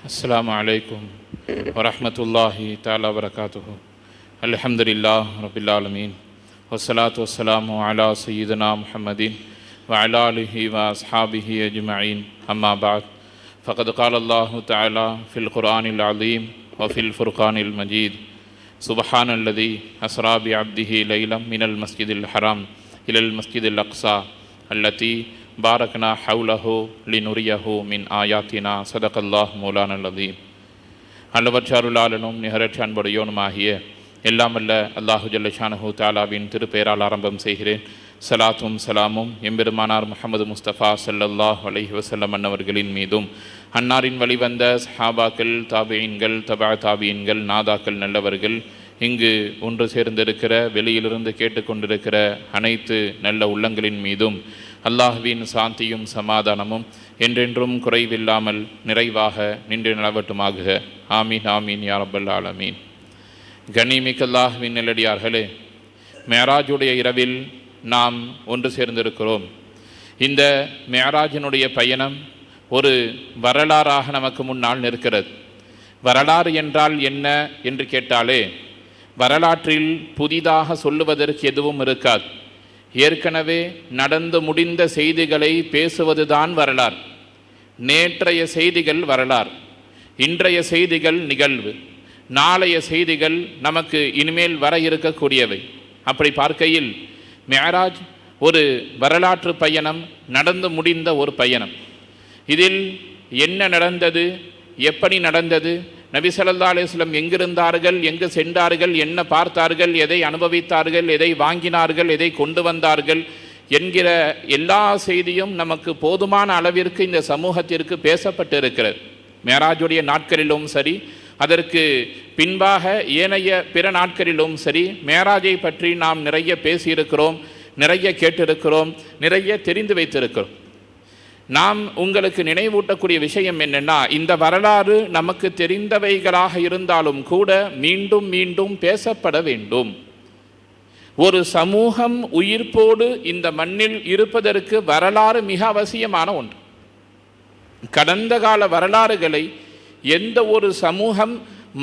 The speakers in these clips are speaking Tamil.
அஸ்ஸலாமு அலைக்கும் வரஹ்மத்துல்லாஹி தஆலா வபரகாத்துஹு. அல்ஹம்துலில்லாஹ் ரப்பில் ஆலமீன் வஸ்ஸலாத்து வஸ்ஸலாமு அலா சய்யிதினா முஹம்மதின் வ அலா ஆலிஹி வ அஸ்ஹாபிஹி அஜ்மஈன். அம்மா பஅத். ஃபகத் கால அல்லாஹு தஆலா ஃபில் குர்ஆனில் அஸீம் வ ஃபில் ஃபுர்கானில் மஜீத். சுப்ஹானல்லதி அஸ்ரா பி அப்திஹி லைலம் மினல் மஸ்ஜிதில் ஹராம் இலல் மஸ்ஜிதில் அக்ஸா அல்லதி பாரக்னா ஹவுலஹு லினுரியஹு மின் ஆயாத்தினா சதகல்லாஹ் மௌலானல் அஸீம். அளவற்ற அருளாளனும் நிகரற்ற அன்புடையோனுமாகிய எல்லாம் வல்ல அல்லாஹு ஜல்ல ஷானஹு தஆலாவின் திருப்பெயரால் ஆரம்பம் செய்கிறேன். சலாத்தும் சலாமும் எம்பெருமானார் முஹம்மது முஸ்தபா ஸல்லல்லாஹு அலைஹி வஸல்லம் அன்னவர்களின் மீதும் அன்னாரின் வழிவந்த சஹாபாக்கள், தாபியீன்கள், தபா தாபியீன்கள், நாதாக்கள், நல்லவர்கள், இங்கு ஒன்று சேர்ந்திருக்கிற வெளியிலிருந்து கேட்டுக்கொண்டிருக்கிற அனைத்து நல்ல உள்ளங்களின் மீதும் அல்லாஹ்வின் சாந்தியும் சமாதானமும் என்றென்றும் குறைவில்லாமல் நிறைவாக நின்று நிலவட்டுமாகுக. ஆமீன் ஆமீன் யா ரப்பல் ஆலமீன். கண்ணியமிக்க அல்லாஹ்வின் நல்லடியார்களே, மேராஜுடைய இரவில் நாம் ஒன்று சேர்ந்திருக்கிறோம். இந்த மேராஜினுடைய பயணம் ஒரு வரலாறாக நமக்கு முன்னால் நிற்கிறது. வரலாறு என்றால் என்ன என்று கேட்டாலே, வரலாற்றில் புதிதாக சொல்லுவதற்கு எதுவும் இருக்காது. ஏற்கனவே நடந்து முடிந்த செய்திகளை பேசுவதுதான் வரலாறு. நேற்றைய செய்திகள் வரலாறு, இன்றைய செய்திகள் நிகழ்வு, நாளைய செய்திகள் நமக்கு இனிமேல் வர இருக்கக்கூடியவை. அப்படி பார்க்கையில் மேராஜ் ஒரு வரலாற்று பயணம், நடந்து முடிந்த ஒரு பயணம். இதில் என்ன நடந்தது, எப்படி நடந்தது, நபி ஸல்லல்லாஹு அலைஹி வஸல்லம் எங்கிருந்தார்கள், எங்கு சென்றார்கள், என்ன பார்த்தார்கள், எதை அனுபவித்தார்கள், எதை வாங்கினார்கள், எதை கொண்டு வந்தார்கள் என்கிற எல்லா செய்தியும் நமக்கு போதுமான அளவிற்கு இந்த சமூகத்திற்கு பேசப்பட்டு இருக்கிறது. மேராஜுடைய நாட்களிலும் சரி, அதற்கு பின்பாக ஏனைய பிற நாட்களிலும் சரி, மேராஜை பற்றி நாம் நிறைய பேசியிருக்கிறோம், நிறைய கேட்டிருக்கிறோம், நிறைய தெரிந்து வைத்திருக்கிறோம். நாம் உங்களுக்கு நினைவூட்டக்கூடிய விஷயம் என்னென்னா, இந்த வரலாறு நமக்கு தெரிந்தவைகளாக இருந்தாலும் கூட மீண்டும் மீண்டும் பேசப்பட வேண்டும். ஒரு சமூகம் உயிர்ப்போடு இந்த மண்ணில் இருப்பதற்கு வரலாறு மிக அவசியமான ஒன்று. கடந்த கால வரலாறுகளை எந்த ஒரு சமூகம்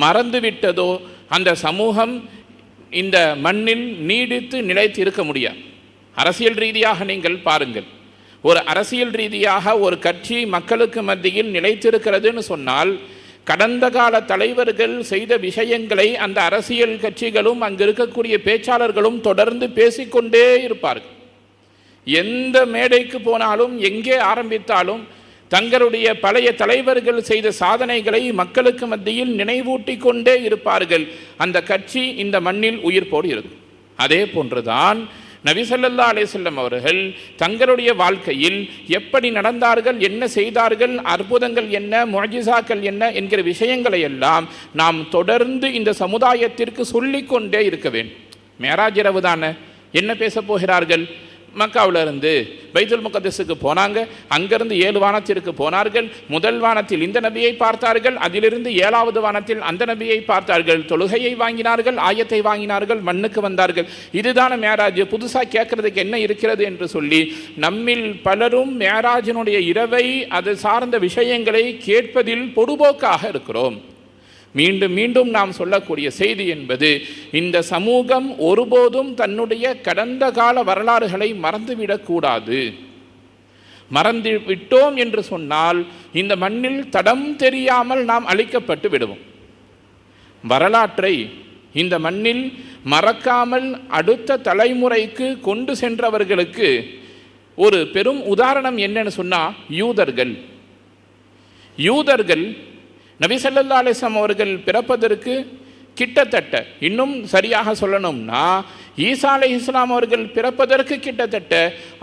மறந்துவிட்டதோ அந்த சமூகம் இந்த மண்ணில் நீடித்து நிலைத்து இருக்க முடியாது. அரசியல் ரீதியாக நீங்கள் பாருங்கள், ஒரு அரசியல் ரீதியாக ஒரு கட்சி மக்களுக்கு மத்தியில் நிலைத்திருக்கிறதுன்னு சொன்னால், கடந்த கால தலைவர்கள் செய்த விஷயங்களை அந்த அரசியல் கட்சிகளும் அங்கு இருக்கக்கூடிய பேச்சாளர்களும் தொடர்ந்து பேசிக்கொண்டே இருப்பார்கள். எந்த மேடைக்கு போனாலும், எங்கே ஆரம்பித்தாலும் தங்களுடைய பழைய தலைவர்கள் செய்த சாதனைகளை மக்களுக்கு மத்தியில் நினைவூட்டி கொண்டே இருப்பார்கள். அந்த கட்சி இந்த மண்ணில் உயிர்ப்போடு இருக்கும். அதே போன்றுதான் நபி ஸல்லல்லாஹு அலைஹி வஸல்லம் அவர்கள் தங்களுடைய வாழ்க்கையில் எப்படி நடந்தார்கள், என்ன செய்தார்கள், அற்புதங்கள் என்ன, முஅஜிசாக்கள் என்ன என்கிற விஷயங்களை எல்லாம் நாம் தொடர்ந்து இந்த சமுதாயத்திற்கு சொல்லிக்கொண்டே இருக்க வேண்டும். மேராஜ் இரவு தானே, என்ன பேச போகிறார்கள்? மக்காவிலிருந்து பைத்துல் முகத்தஸுக்கு போனாங்க. அங்கிருந்து 7 வானத்திற்கு போனார்கள். முதல் வானத்தில் இந்த நபியை பார்த்தார்கள், அதிலிருந்து 7வது வானத்தில் அந்த நபியை பார்த்தார்கள். தொழுகையை வாங்கினார்கள், ஆயத்தை வாங்கினார்கள், மண்ணுக்கு வந்தார்கள். இதுதான மேராஜ். புதுசாக கேட்கறதுக்கு என்ன இருக்கிறது என்று சொல்லி நம்மில் பலரும் மேராஜினுடைய இரவை, அது சார்ந்த விஷயங்களை கேட்பதில் பொடுபோக்காக இருக்கிறோம். மீண்டும் மீண்டும் நாம் சொல்லக்கூடிய செய்தி என்பது, இந்த சமூகம் ஒருபோதும் தன்னுடைய கடந்த கால வரலாறுகளை மறந்துவிடக்கூடாது. மறந்து விட்டோம் என்று சொன்னால் இந்த மண்ணில் தடம் தெரியாமல் நாம் அழிக்கப்பட்டு விடுவோம். வரலாற்றை இந்த மண்ணில் மறக்காமல் அடுத்த தலைமுறைக்கு கொண்டு சென்றவர்களுக்கு ஒரு பெரும் உதாரணம் என்னன்னு சொன்னால், யூதர்கள் நபி ஸல்லல்லாஹு அலைஹி வஸல்லம் அவர்கள் பிறப்பதற்கு கிட்டத்தட்ட, இன்னும் சரியாக சொல்லணும்னா ஈசா அலைஹிஸ்ஸலாம் அவர்கள் பிறப்பதற்கு கிட்டத்தட்ட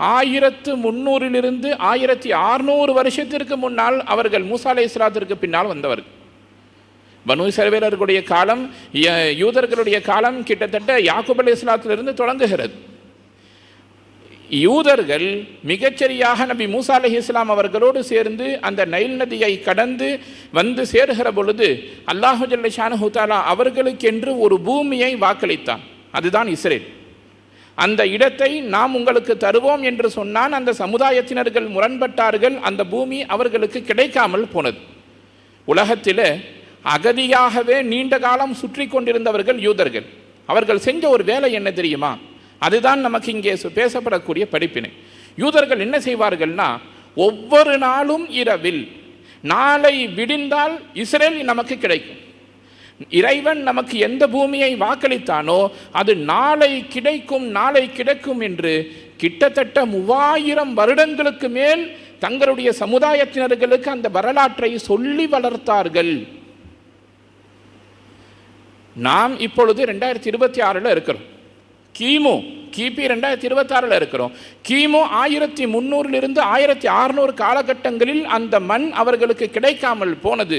1300 1600 வருஷத்திற்கு முன்னால் அவர்கள் மூசா அலைஹிஸ்ஸலாத்திற்கு பின்னால் வந்தவர்கள். பனு இஸ்ரவேலர்களுடைய காலம், யூதர்களுடைய காலம் கிட்டத்தட்ட யாக்கூப் அலைஹிஸ்ஸலாத்திலிருந்து தொடங்குகிறது. யூதர்கள் மிகச்சரியாக நபி மூசா அலைஹிஸ்ஸலாம் அவர்களோடு சேர்ந்து அந்த நைல் நதியை கடந்து வந்து சேருகிற பொழுது அல்லாஹு ஜல்ல ஷானஹு தஆலா அவர்களுக்கென்று ஒரு பூமியை வாக்களித்தான். அதுதான் இஸ்ரேல். அந்த இடத்தை நாம் உங்களுக்கு தருவோம் என்று சொன்னான். அந்த சமுதாயத்தினர்கள் முரண்பட்டார்கள். அந்த பூமி அவர்களுக்கு கிடைக்காமல் போனது. உலகத்தில் அகதியாகவே நீண்ட காலம் சுற்றி கொண்டிருந்தவர்கள் யூதர்கள். அவர்கள் செஞ்ச ஒரு வேலை என்ன தெரியுமா? அதுதான் நமக்கு இங்கே பேசப்படக்கூடிய படிப்பினை. யூதர்கள் என்ன செய்வார்கள்னா, ஒவ்வொரு நாளும் இரவில் நாளை விடிந்தால் இஸ்ரேல் நமக்கு கிடைக்கும், இறைவன் நமக்கு எந்த பூமியை வாக்களித்தானோ அது நாளை கிடைக்கும் நாளை கிடைக்கும் என்று கிட்டத்தட்ட 3000 வருடங்களுக்கு மேல் தங்களுடைய சமுதாயத்தினர்களுக்கு அந்த வரலாற்றை சொல்லி வளர்த்தார்கள். நாம் இப்பொழுது 2026 இருக்கிறோம். கிபி 2026 இருக்கிறோம். கிமு 1300 1600 காலகட்டங்களில் அந்த மண் அவர்களுக்கு கிடைக்காமல் போனது.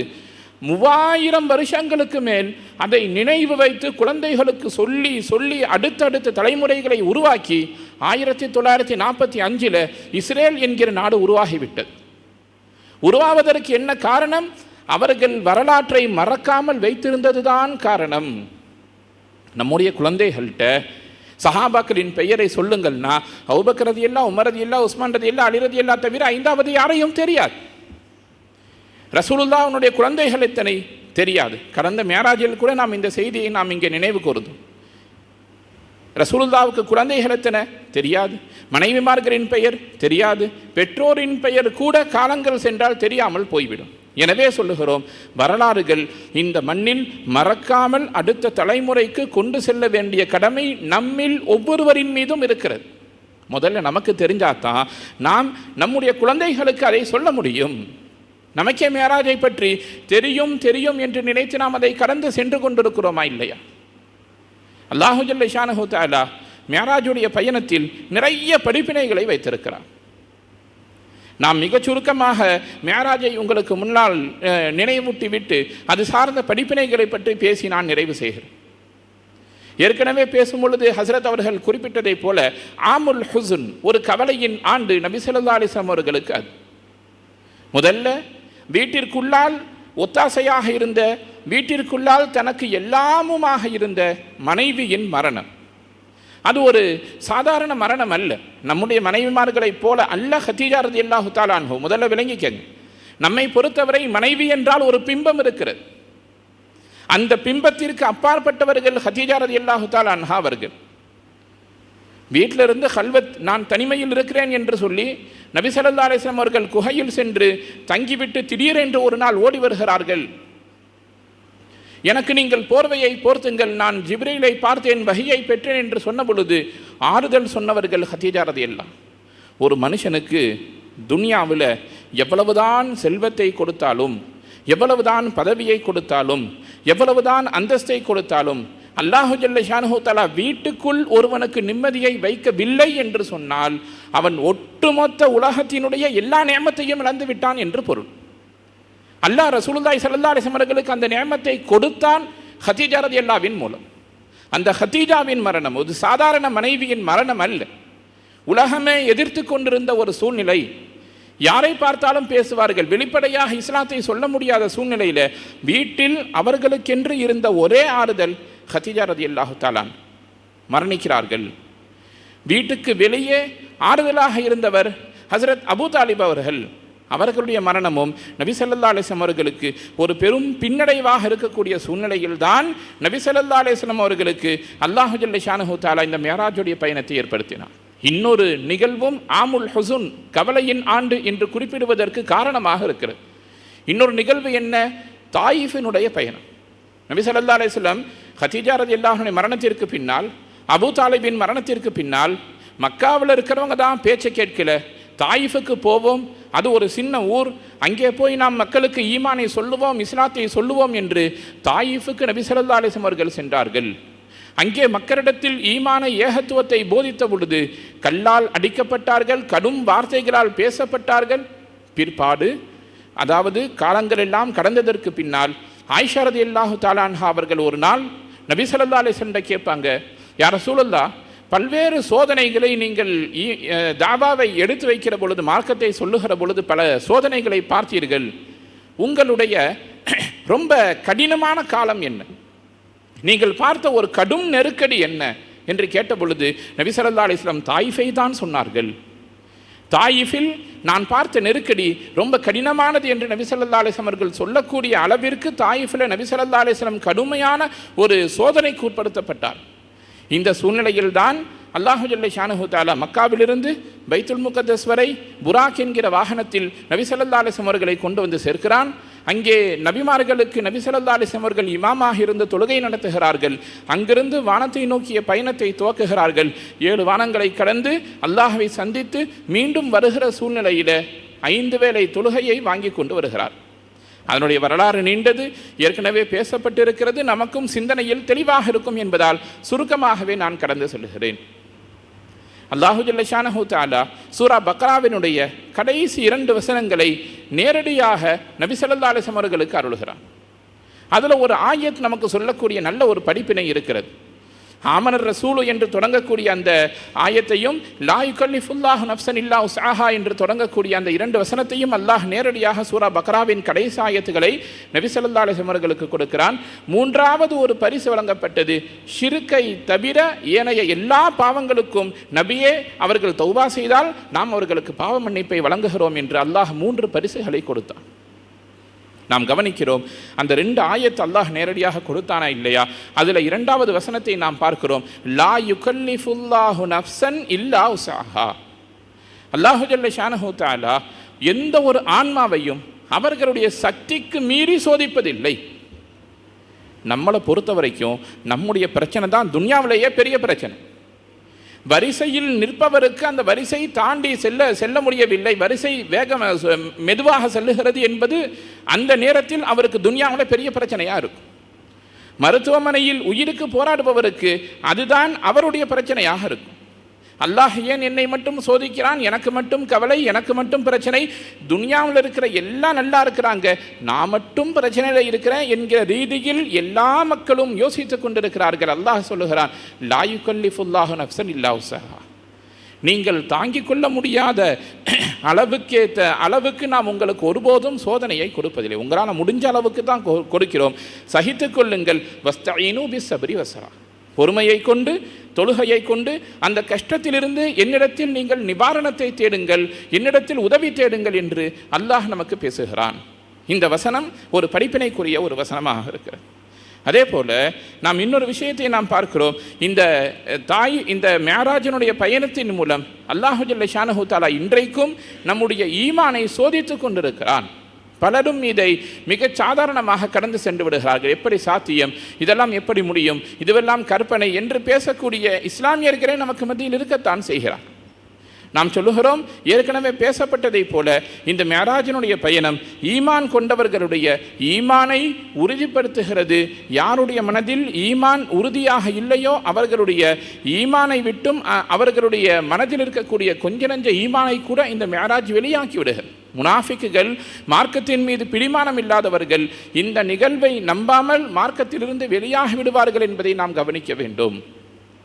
3000 வருஷங்களுக்கு மேல் அதை நினைவு வைத்து குழந்தைகளுக்கு சொல்லி சொல்லி அடுத்தடுத்த தலைமுறைகளை உருவாக்கி 1945 இஸ்ரேல் என்கிற நாடு உருவாகிவிட்டது. உருவாவதற்கு என்ன காரணம்? அவர்கள் வரலாற்றை மறக்காமல் வைத்திருந்ததுதான் காரணம். நம்முடைய குழந்தைகள்கிட்ட சஹாபாக்களின் பெயரை சொல்லுங்கள்னா அபூபக்கர் ரலியல்லாஹு, உமர் ரலியல்லாஹு, உஸ்மான் ரலியல்லாஹு, அலி ரலியல்லாஹு தவிர 5வது யாரையும் தெரியாது. ரசூலுல்லாஹ்வுடைய குழந்தைகள் எத்தனை தெரியாது. கடந்த மேராஜில் கூட நாம் இந்த செய்தியை நாம் இங்கே நினைவு கூர்ந்தோம். ரசூலுல்லாஹ்வுக்கு குழந்தைகள் எத்தனை தெரியாது, மனைவிமார்களின் பெயர் தெரியாது, பெற்றோரின் பெயர் கூட காலங்கள் சென்றால் தெரியாமல் போய்விடும். எனவே சொல்லுகிறோம், வரலாறுகள் இந்த மண்ணில் மறக்காமல் அடுத்த தலைமுறைக்கு கொண்டு செல்ல வேண்டிய கடமை நம்மில் ஒவ்வொருவரின் மீதும் இருக்கிறது. முதல்ல நமக்கு தெரிஞ்சாதான் நாம் நம்முடைய குழந்தைகளுக்கு அதை சொல்ல முடியும். நமக்கே மேராஜை பற்றி தெரியும் தெரியும் என்று நினைத்து நாம் அதை கடந்து சென்று கொண்டிருக்கிறோமா இல்லையா? அல்லாஹு ஜல்ல ஷானஹு தஆலா மேராஜுடைய பயணத்தில் நிறைய படிப்பினைகளை வைத்திருக்கிறார். நாம் மிகச் சுருக்கமாக மேராஜை உங்களுக்கு முன்னால் நினைவூட்டி விட்டு அது சார்ந்த படிப்பினைகளை பற்றி பேசி நான் நிறைவு செய்கிறேன். ஏற்கனவே பேசும் பொழுது ஹஸ்ரத் அவர்கள் குறிப்பிட்டதை போல ஆமுல் ஹுஸ்ன், ஒரு கவலையின் ஆண்டு நபி ஸல்லல்லாஹு அலைஹி வஸல்லம் அவர்களுக்கு. அது முதல்ல வீட்டிற்குள்ளால் ஒத்தாசையாக இருந்த, வீட்டிற்குள்ளால் தனக்கு எல்லாமுமாக இருந்த மனைவியின் மரணம். அது ஒரு சாதாரண மரணம் அல்ல. நம்முடைய மனைவிமார்களைப் போல அல்ல. ஹதீஜா ரலியல்லாஹு தஆலா அன்ஹா, முதல்ல விளங்கிக்கங்க, நம்மை பொறுத்தவரை மனைவி என்றால் ஒரு பிம்பம் இருக்கிறது. அந்த பிம்பத்திற்கு அப்பாற்பட்டவர்கள் ஹதீஜா ரலியல்லாஹு தஆலா அன்ஹா அவர்கள். வீட்டிலிருந்து ஹல்வத், நான் தனிமையில் இருக்கிறேன் என்று சொல்லி நபி ஸல்லல்லாஹு அலைஹி வஸல்லம் அவர்கள் குகையில் சென்று தங்கிவிட்டு திடீரென்று ஒரு நாள் ஓடி வருகிறார்கள். எனக்கு நீங்கள் போர்வையை போர்த்துங்கள், நான் ஜிப்ரீலை பார்த்தேன், வஹியை பெற்றேன் என்று சொன்ன பொழுது ஆறுதல் சொன்னவர்கள் ஹதீஜா ரலியல்லாஹு. ஒரு மனுஷனுக்கு துனியாவில் எவ்வளவுதான் செல்வத்தை கொடுத்தாலும், எவ்வளவுதான் பதவியை கொடுத்தாலும், எவ்வளவுதான் அந்தஸ்தை கொடுத்தாலும், அல்லாஹு ஜல்ல ஷானஹு தஆலா வீட்டுக்குள் ஒருவனுக்கு நிம்மதியை வைக்கவில்லை என்று சொன்னால் அவன் ஒட்டுமொத்த உலகத்தினுடைய எல்லா நியமத்தையும் இழந்து விட்டான் என்று பொருள். அல்லாஹ் ரசூலுல்லாஹி ஸல்லல்லாஹு அலைஹி வஸல்லம் அவர்களுக்கு அந்த நியமத்தை கொடுத்தான் ஹதீஜா ரலியல்லாஹுவின் மூலம். அந்த ஹதீஜாவின் மரணம் ஒரு சாதாரண மனைவியின் மரணம் அல்ல. உலகமே எதிர்த்து கொண்டிருந்த ஒரு சூழ்நிலை. யாரை பார்த்தாலும் பேசுவார்கள். வெளிப்படையாக இஸ்லாத்தை சொல்ல முடியாத சூழ்நிலையில் வீட்டில் அவர்களுக்கென்று இருந்த ஒரே ஆறுதல் ஹதீஜா ரலியல்லாஹு தஆலா மரணிக்கிறார்கள். வீட்டுக்கு வெளியே ஆறுதலாக இருந்தவர் ஹஸ்ரத் அபூ தாலிப் அவர்கள். அவர்களுடைய மரணமும் நபி ஸல்லல்லாஹு அலைஹி வஸல்லம் அவர்களுக்கு ஒரு பெரும் பின்னடைவாக இருக்கக்கூடிய சூழ்நிலையில் தான் நபி ஸல்லல்லாஹு அலைஹி வஸல்லம் அவர்களுக்கு அல்லாஹு ஜல்ல ஷானஹு தஆலா இந்த மேராஜுடைய பயணத்தை ஏற்படுத்தினார். இன்னொரு நிகழ்வும் ஆமுல் ஹுசுன், கவலையின் ஆண்டு என்று குறிப்பிடுவதற்கு காரணமாக இருக்கிறது. இன்னொரு நிகழ்வு என்ன? தாயிஃபினுடைய பயணம். நபி ஸல்லல்லாஹு அலைஹி வஸல்லம் ஹதீஜா ரலியல்லாஹு அன்ஹா மரணத்திற்கு பின்னால், அபூ தாலிபின் மரணத்திற்கு பின்னால் மக்காவில் இருக்கிறவங்க தான் பேச்சை கேட்கல, தாயிஃபுக்கு போவோம், அது ஒரு சின்ன ஊர், அங்கே போய் நாம் மக்களுக்கு ஈமானை சொல்லுவோம், இஸ்லாத்தை சொல்லுவோம் என்று தாயிஃபுக்கு நபி ஸல்லல்லாஹு அலைஹி வஸல்லம் அவர்கள் சென்றார்கள். அங்கே மக்களிடத்தில் ஈமான ஏகத்துவத்தை போதித்த பொழுது கல்லால் அடிக்கப்பட்டார்கள், கடும் வார்த்தைகளால் பேசப்பட்டார்கள். பிற்பாடு, அதாவது காலங்கள் எல்லாம் கடந்ததற்கு பின்னால் ஆயிஷா ரலியல்லாஹு தஆலா அன்ஹா அவர்கள் ஒரு நாள் நபி ஸல்லல்லாஹு அலைஹி வஸல்லம் கேட்பாங்க, யா ரசூலல்லாஹ், பல்வேறு சோதனைகளை நீங்கள் தாவாவை எடுத்து வைக்கிற பொழுது, மார்க்கத்தை சொல்லுகிற பொழுது பல சோதனைகளை பார்த்தீர்கள், உங்களுடைய ரொம்ப கடினமான காலம் என்ன, நீங்கள் பார்த்த ஒரு கடும் நெருக்கடி என்ன என்று கேட்ட பொழுது நபி ஸல்லல்லாஹு அலைஹி வஸல்லம் தாயிஃபை தான் சொன்னார்கள். தாயிஃபில் நான் பார்த்த நெருக்கடி ரொம்ப கடினமானது என்று நபி ஸல்லல்லாஹு அலைஹி வஸல்லம் அவர்கள் சொல்லக்கூடிய அளவிற்கு தாயிஃபில் நபி ஸல்லல்லாஹு அலைஹி வஸல்லம் கடுமையான ஒரு சோதனைக்கு உட்படுத்தப்பட்டார். இந்த சூழ்நிலையில்தான் அல்லாஹு ஜல்ல ஷானஹு தஆலா மக்காவிலிருந்து பைத்துல் முகத்தஸ் வரை புராக் என்கிற வாகனத்தில் நபி ஸல்லல்லாஹு அலைஹி வஸல்லம் அவர்களை கொண்டு வந்து சேர்க்கிறான். அங்கே நபிமார்களுக்கு நபி ஸல்லல்லாஹு அலைஹி வஸல்லம் அவர்கள் இமாமாக இருந்து தொழுகை நடத்துகிறார்கள். அங்கிருந்து வானத்தை நோக்கிய பயணத்தை துவக்குகிறார்கள். 7 வானங்களை கடந்து அல்லாஹ்வை சந்தித்து மீண்டும் வருகிற சூழ்நிலையில் 5 வேளை தொழுகையை வாங்கி கொண்டு வருகிறார். அதனுடைய வரலாறு நீண்டது, ஏற்கனவே பேசப்பட்டிருக்கிறது, நமக்கும் சிந்தனையில் தெளிவாக இருக்கும் என்பதால் சுருக்கமாகவே நான் கடந்து செல்கிறேன். அல்லாஹு ஜல்ல ஷானஹு தஆலா சூரா பக்ராவினுடைய கடைசி 2 வசனங்களை நேரடியாக நபி ஸல்லல்லாஹு அலைஹி வஸல்லம் அவர்களுக்கு அருளுகிறார். அதில் ஒரு ஆயத் நமக்கு சொல்லக்கூடிய நல்ல ஒரு படிப்பினை இருக்கிறது. ஆமனர் ரசூலு என்று தொடங்கக்கூடிய அந்த ஆயத்தையும் லா யுகல்லிஃபுல்லாஹு நஃப்ஸன் இல்லா உஸ்ஆஹா என்று தொடங்கக்கூடிய அந்த 2 வசனத்தையும் அல்லாஹ் நேரடியாக சூரா பக்ராவின் கடைசி ஆயத்துகளை நபி ஸல்லல்லாஹு அலைஹி வஸல்லம் அவர்களுக்கு கொடுக்கிறான். 3வது ஒரு பரிசு வழங்கப்பட்டது. ஷிர்கை தவிர ஏனைய எல்லா பாவங்களுக்கும் நபியே அவர்கள் தௌபா செய்தால் நாம் அவர்களுக்கு பாவ மன்னிப்பை வழங்குகிறோம் என்று அல்லாஹ் 3 பரிசுகளை கொடுத்தான். நாம் கவனிக்கிறோம், அந்த 2 ஆயத்து அல்லாஹ் நேரடியாக கொடுத்தானா இல்லையா? அதில் 2வது வசனத்தை நாம் பார்க்கிறோம். லா யுகல்லிஃபுல்லாஹு நஃப்ஸன் இல்லா உஸ்ஆஹா. அல்லாஹு ஜல்ல ஷானஹு தஆலா எந்த ஒரு ஆன்மாவையும் அவர்களுடைய சக்திக்கு மீறி சோதிப்பதில்லை. நம்மளை பொறுத்த வரைக்கும் நம்முடைய பிரச்சனை தான் துன்யாவிலேயே பெரிய பிரச்சனை. வரிசையில் நிற்பவருக்கு அந்த வரிசை தாண்டி செல்ல முடியவில்லை, வரிசை மெதுவாக செல்லுகிறது என்பது அந்த நேரத்தில் அவருக்கு துன்யாவில் பெரிய பிரச்சனையாக இருக்கும். மருத்துவமனையில் உயிருக்கு போராடுபவருக்கு அதுதான் அவருடைய பிரச்சனையாக இருக்கும். அல்லாஹ் ஏன் என்னை மட்டும் சோதிக்கிறான், எனக்கு மட்டும் கவலை, எனக்கு மட்டும் பிரச்சனை, துன்யாவில் இருக்கிற எல்லாம் நல்லா இருக்கிறாங்க, நான் மட்டும் பிரச்சனையில் இருக்கிறேன் என்கிற ரீதியில் எல்லா மக்களும் யோசித்துக் கொண்டிருக்கிறார்கள். அல்லாஹ் சொல்லுகிறான், லா யுகல்லிஃபுல்லாஹு நஃப்ஸன் இல்லா உஸ்ஆஹா. நீங்கள் தாங்கிக் கொள்ள முடியாத அளவுக்கு நாம் உங்களுக்கு ஒருபோதும் சோதனையை கொடுப்பதில்லை. உங்களால் முடிஞ்ச அளவுக்கு தான் கொடுக்கிறோம். சகித்து கொள்ளுங்கள். வஸ்தஈனு பிஸ்ஸப்ரி வஸ்ஸலா. பொறுமையை கொண்டு, தொழுகையை கொண்டு அந்த கஷ்டத்திலிருந்து என்னிடத்தில் நீங்கள் நிவாரணத்தை தேடுங்கள், என்னிடத்தில் உதவி தேடுங்கள் என்று அல்லாஹ் நமக்கு பேசுகிறான். இந்த வசனம் ஒரு படிப்பினைக்குரிய ஒரு வசனமாக இருக்கிறது. அதே போல் நாம் இன்னொரு விஷயத்தை நாம் பார்க்கிறோம். இந்த மேராஜனுடைய பயணத்தின் மூலம் அல்லாஹு ஜல்ல ஷானஹு தஆலா இன்றைக்கும் நம்முடைய ஈமானை சோதித்து கொண்டிருக்கிறான். பலரும் இதை மிகச் சாதாரணமாக கடந்து சென்று விடுகிறார்கள். எப்படி சாத்தியம், இதெல்லாம் எப்படி முடியும், இதுவெல்லாம் கற்பனை என்று பேசக்கூடிய இஸ்லாமியர்களே நமக்கு மத்தியில் இருக்கத்தான் செய்கிறார். நாம் சொல்லுகிறோம், ஏற்கனவே பேசப்பட்டதை போல இந்த மேராஜனுடைய பயணம் ஈமான் கொண்டவர்களுடைய ஈமானை உறுதிப்படுத்துகிறது. யாருடைய மனதில் ஈமான் உறுதியாக இல்லையோ அவர்களுடைய ஈமானை விட்டும் அவர்களுடைய மனதில் இருக்கக்கூடிய கொஞ்ச நஞ்ச ஈமானை கூட இந்த மேராஜ் வெளியாக்கி விடுகிறது. முனாஃபிக்குகள், மார்க்கத்தின் மீது பிடிமானம் இல்லாதவர்கள் இந்த நிகழ்வை நம்பாமல் மார்க்கத்திலிருந்து வெளியாகி விடுவார்கள் என்பதை நாம் கவனிக்க வேண்டும்.